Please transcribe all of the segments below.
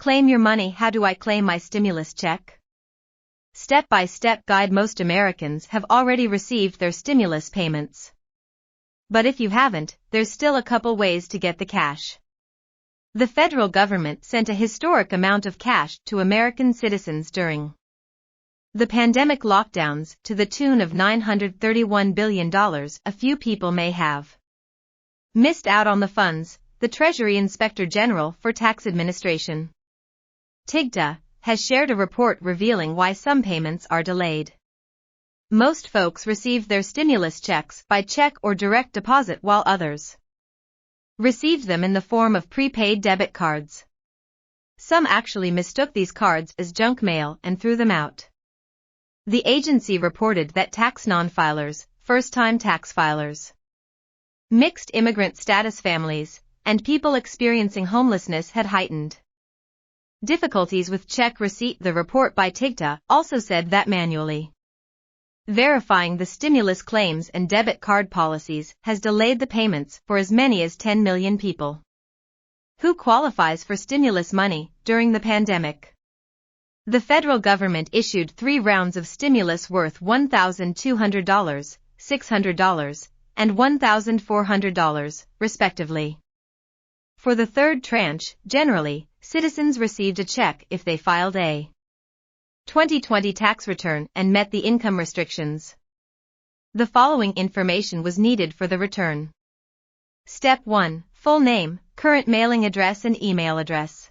Claim your money. How do I claim my stimulus check? Step-by-step guide. Most Americans have already received their stimulus payments. But if you haven't, there's still a couple ways to get the cash. The federal government sent a historic amount of cash to American citizens during the pandemic lockdowns to the tune of $931 billion. A few people may have missed out on the funds. The Treasury Inspector General for Tax Administration, TIGTA, has shared a report revealing why some payments are delayed. Most folks received their stimulus checks by check or direct deposit, while others received them in the form of prepaid debit cards. Some actually mistook these cards as junk mail and threw them out. The agency reported that tax non-filers, first-time tax filers, mixed immigrant status families, and people experiencing homelessness had heightened difficulties with check receipt. The report by TIGTA also said that manually verifying the stimulus claims and debit card policies has delayed the payments for as many as 10 million people who qualifies for stimulus money during the pandemic. The federal government issued 3 rounds of stimulus worth $1,200, $600, and $1,400, respectively. For the third tranche, generally, citizens received a check if they filed a 2020 tax return and met the income restrictions. The following information was needed for the return. Step 1. Full name, current mailing address and email address.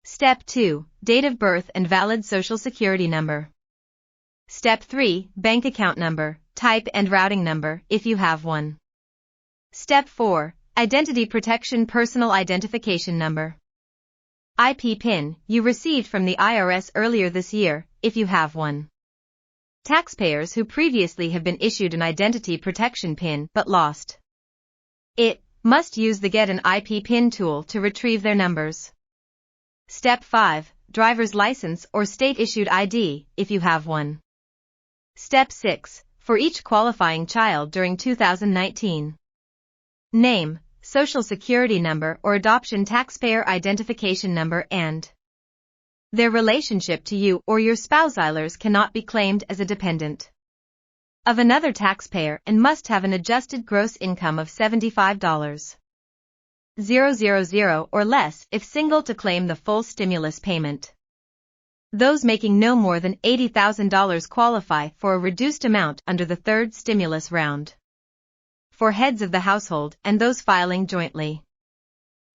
Step 2. Date of birth and valid Social Security number. Step 3. Bank account number, type and routing number, if you have one. Step 4. Identity protection personal identification number. IP PIN you received from the IRS earlier this year, if you have one. Taxpayers who previously have been issued an identity protection PIN but lost it must use the Get an IP PIN tool to retrieve their numbers. Step 5. Driver's license or state-issued ID, if you have one. Step 6. For each qualifying child during 2019. Name, Social Security number or adoption taxpayer identification number and their relationship to you or your spouse. Filers cannot be claimed as a dependent of another taxpayer and must have an adjusted gross income of $75,000 or less if single to claim the full stimulus payment. Those making no more than $80,000 qualify for a reduced amount under the third stimulus round. For heads of the household and those filing jointly,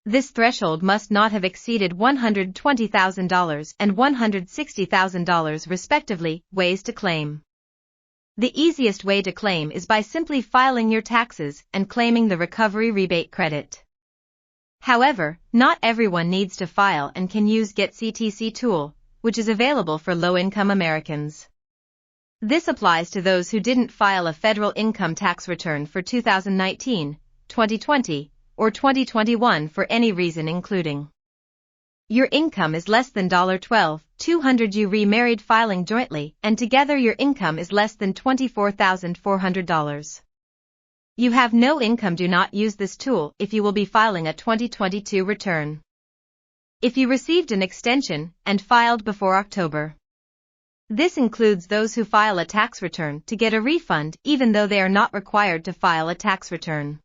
this threshold must not have exceeded $120,000 and $160,000 respectively. Ways to claim. The easiest way to claim is by simply filing your taxes and claiming the recovery rebate credit. However, not everyone needs to file and can use GetCTC tool, which is available for low-income Americans. This applies to those who didn't file a federal income tax return for 2019, 2020, or 2021 for any reason including your income is less than $12,200, you remarried filing jointly, and together your income is less than $24,400. You have no income. Do not use this tool if you will be filing a 2022 return. If you received an extension and filed before October. This includes those who file a tax return to get a refund even though they are not required to file a tax return.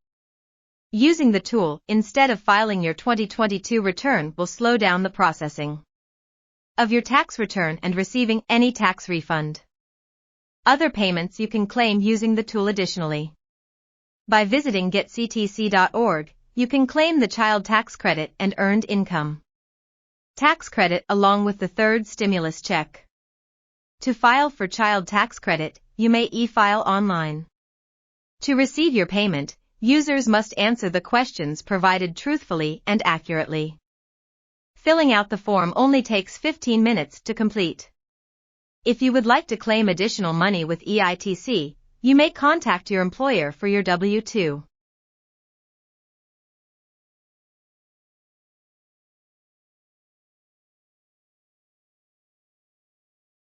Using the tool instead of filing your 2022 return will slow down the processing of your tax return and receiving any tax refund. Other payments you can claim using the tool. Additionally, by visiting getctc.org, you can claim the child tax credit and earned income tax credit along with the third stimulus check. To file for child tax credit, you may e-file online. To receive your payment, users must answer the questions provided truthfully and accurately. Filling out the form only takes 15 minutes to complete. If you would like to claim additional money with EITC, you may contact your employer for your W-2.